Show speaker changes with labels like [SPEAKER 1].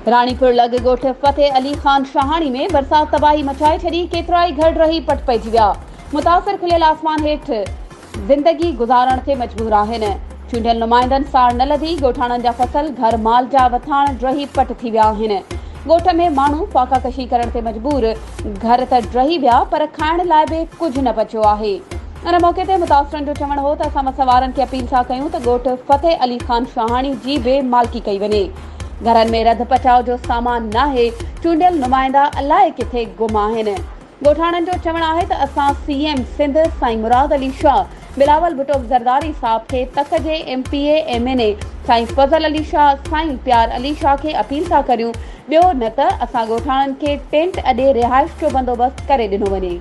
[SPEAKER 1] रानीपुर लॻ ॻोठ फतेह अली ख़ान शाहाणी में बरसात तबाही मचाए छॾी। केतिराई घर रही पट पइजी विया। मुतासिर खुलियल आसमान हेठि ज़िंदगी गुज़ारण ते मजबूर आहिनि। चूंडियल नुमाइंदनि साड़ न लधी। ॻोठाणनि जा फसल घर माल जा वथाण रही पट थी विया आहिनि। ॻोठ में माण्हू फाका कशी करण ते मजबूर। घर त रही विया पर खाइण लाइ बि कुझु न बचियो आहे। इन मौक़े ते मुतासिरनि जो चवणु हो त असां मसवारनि खे अपील था कयूं त ॻोठ फतेह अली ख़ान शाहाणी जी बि मालिकी कई वञे। घरनि में रध पचाव जो सामान नाहे। चूंडियल नुमाइंदा अलाए किथे गुम आहिनि। ॻोठाणनि जो चवणु आहे त असां सीएम सिंध साईं मुराद अली शाह, बिलावल भुट्टो ज़रदारी साहब खे, तक जे MPA MNA साईं फज़ल अली शाह, साईं प्यार अली शाह खे अपील था करियूं। ॿियो न त असां ॻोठाणनि खे टेंट अॾे रिहाइश जो बंदोबस्तु करे ॾिनो वञे।